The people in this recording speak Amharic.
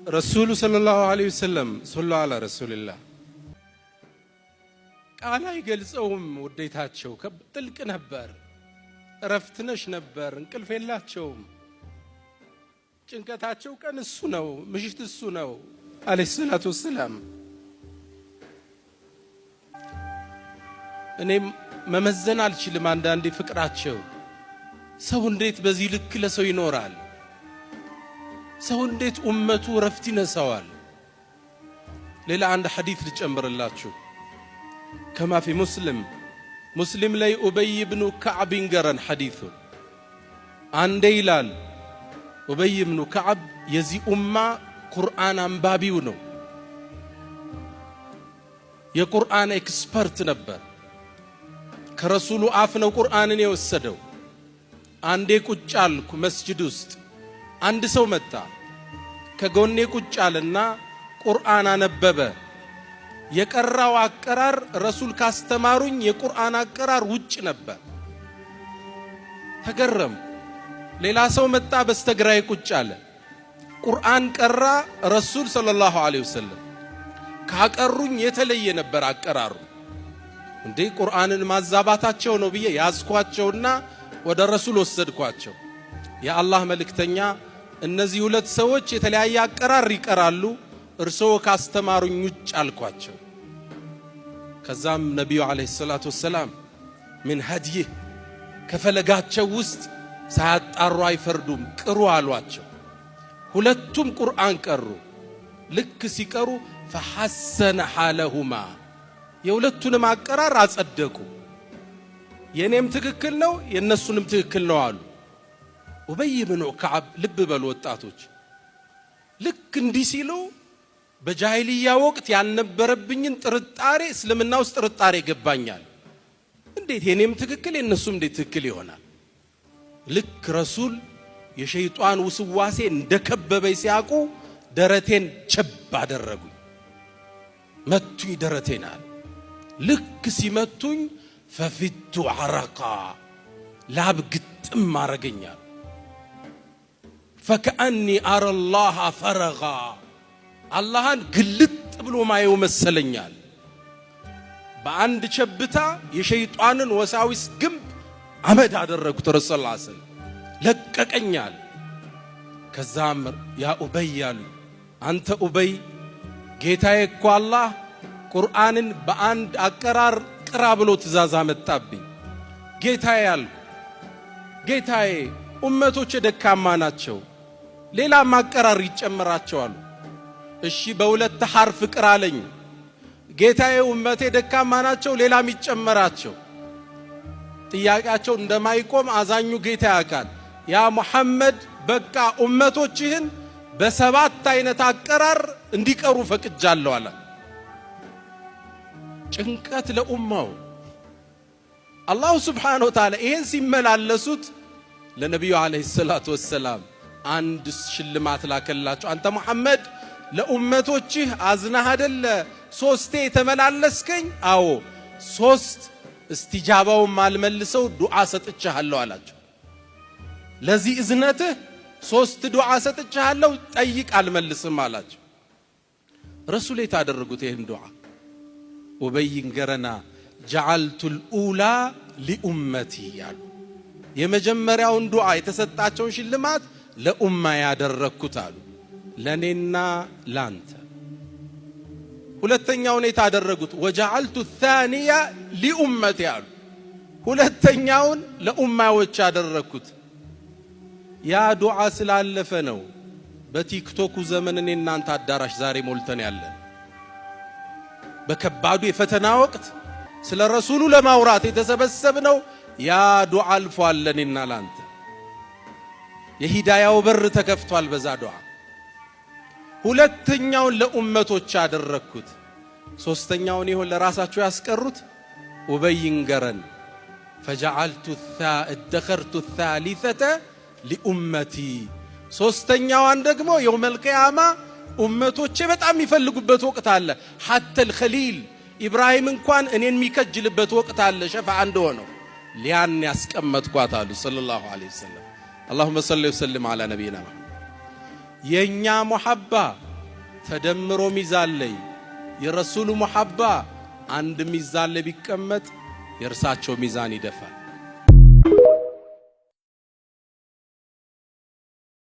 ረሱሉ ሰለላሁ ዐለይሂ ወሰለም ሶላ አላ ረሱልላህ ቃል አይገልጸውም። ውዴታቸው ጥልቅ ነበር። እረፍትነሽ ነበር። እንቅልፍ የላቸውም። ጭንቀታቸው ቀን እሱ ነው፣ ምሽት እሱ ነው አለይሂ ሰላቱ ወሰላም። እኔም መመዘን አልችልም አንዳንዴ ፍቅራቸው። ሰው እንዴት በዚህ ልክ ለሰው ይኖራል? ሰው እንዴት ኡመቱ ረፍት ይነሳዋል? ሌላ አንድ ሐዲስ ልጨምርላችሁ። ከማ ፊ ሙስሊም ላይ ኡበይ ብኑ ከዕብ ይንገረን ሐዲሱ። አንዴ ይላል ኡበይ ብኑ ከዕብ የዚህ ኡማ ቁርአን አንባቢው ነው፣ የቁርአን ኤክስፐርት ነበር። ከረሱሉ አፍ ነው ቁርአንን የወሰደው። አንዴ ቁጭ አልኩ መስጂድ ውስጥ፣ አንድ ሰው መጣ። ከጎኔ ቁጭ አለና ቁርአን አነበበ። የቀራው አቀራር ረሱል ካስተማሩኝ የቁርአን አቀራር ውጭ ነበር። ተገረም። ሌላ ሰው መጣ በስተግራይ ቁጭ አለ። ቁርአን ቀራ። ረሱል ሰለላሁ ዐለይሂ ወሰለም ካቀሩኝ የተለየ ነበር አቀራሩ። እንዴ ቁርአንን ማዛባታቸው ነው ብዬ ያዝኳቸውና ወደ ረሱል ወሰድኳቸው። የአላህ መልእክተኛ እነዚህ ሁለት ሰዎች የተለያየ አቀራር ይቀራሉ፣ እርስዎ ካስተማሩኝ ውጭ አልኳቸው። ከዛም ነቢዩ አለይሂ ሰላቱ ወሰላም ምን ሀዲህ ከፈለጋቸው ውስጥ ሳያጣሩ አይፈርዱም፣ ቅሩ አሏቸው። ሁለቱም ቁርአን ቀሩ። ልክ ሲቀሩ ፈሐሰነ ሐለሁማ የሁለቱንም አቀራር አጸደቁ። የኔም ትክክል ነው የነሱንም ትክክል ነው አሉ። ኡበይ ብኑ ከዕብ ልብ በሉ ወጣቶች፣ ልክ እንዲህ ሲሉ በጃሂልያ ወቅት ያልነበረብኝን ጥርጣሬ እስልምና ውስጥ ጥርጣሬ ገባኛል። እንዴት የኔም ትክክል የነሱም እንዴት ትክክል ይሆናል? ልክ ረሱል የሸይጣን ውስዋሴ እንደከበበኝ ሲያውቁ ደረቴን ቸብ አደረጉኝ፣ መቱኝ ደረቴናል። ልክ ሲመቱኝ ፈፊቱ ዐረቃ ላብ ግጥም አረገኛል። ፈከአኒ አረ ላህ ፈረጋ አላህን ግልጥ ብሎ ማየው መሰለኛል። በአንድ ቸብታ የሸይጣንን ወሳዊስ ግንብ አመድ አደረጉት። ረሱል ሰለላሁ ዐለይሂ ወሰለም ለቀቀኛል። ከዛም ያ ኡበይ አሉ፣ አንተ ኡበይ ጌታዬ እኮ አላህ ቁርአንን በአንድ አቀራር ቅራ ብሎ ትእዛዝ አመጣብኝ። ጌታዬ አልኩ፣ ጌታዬ ኡመቶች ደካማ ናቸው፣ ሌላ ማቀራር ይጨምራቸዋል። እሺ በሁለት ሐርፍ ቅራ አለኝ። ጌታዬ ኡመቴ ደካማ ናቸው፣ ሌላም ይጨመራቸው። ጥያቄያቸው እንደማይቆም አዛኙ ጌታ ያውቃል። ያ ሙሐመድ በቃ ኡመቶችህን በሰባት አይነት አቀራር እንዲቀሩ ፈቅጃለሁ አለ። ጭንቀት ለኡማው። አላሁ ስብሓነሁ ወተዓላ ይሄን ሲመላለሱት ለነቢዩ አለይሂ ሰላቱ ወሰላም አንድ ሽልማት ላከላቸው። አንተ ሙሐመድ ለኡመቶችህ አዝነህ አይደለ ሶስቴ የተመላለስከኝ? አዎ ሶስት እስቲጃባውን ማልመልሰው ዱዓ ሰጥቻለሁ አላቸው። ለዚህ እዝነትህ ሶስት ዱዓ ሰጥቻለሁ፣ ጠይቅ አልመልስም አላቸው። ረሱል የታደረጉት ይህን ዱዓ ኡበይን ገረና ጀዓልቱል ኡላ ሊኡመቲ ያሉ የመጀመሪያውን ዱዓ የተሰጣቸውን ሽልማት ለኡማ ያደረኩት አሉ፣ ለኔና ላንተ። ሁለተኛውን የታደረጉት ወጀዓልቱ ታኒያ ሊኡመቲ ያሉ ሁለተኛውን ለኡማዎች ያደረኩት። ያ ዱዓ ስላለፈ ነው በቲክቶኩ ዘመን እኔ እናንተ አዳራሽ ዛሬ ሞልተን ያለን። በከባዱ የፈተና ወቅት ስለ ረሱሉ ለማውራት የተሰበሰብነው ያ ዱዓ አልፏል። ለኔና ላንተ የሂዳያው በር ተከፍቷል በዛ ዱዓ። ሁለተኛውን ለኡመቶች ያደረኩት። ሶስተኛውን ይሁን ለራሳቸው ያስቀሩት ኡበይን ገረን ፈጀዓልቱ እደኸርቱ الثالثة ሊኡመቲ። ሶስተኛዋን ደግሞ የውመል ቂያማ ኡመቶቼ በጣም የሚፈልጉበት ወቅት አለ። ሐተል ኸሊል ኢብራሂም እንኳን እኔን የሚከጅልበት ወቅት አለ ሸፋዓ እንደሆነው ሊያን ያስቀመጥኳት አሉ ሰለላሁ ዐለይሂ ወሰለም። اللهم صل وسلم على نبينا محمد። የኛ ሙሐባ ተደምሮ ሚዛን ላይ የረሱሉ መሐባ አንድ ሚዛን ላይ ቢቀመጥ የእርሳቸው ሚዛን ይደፋል።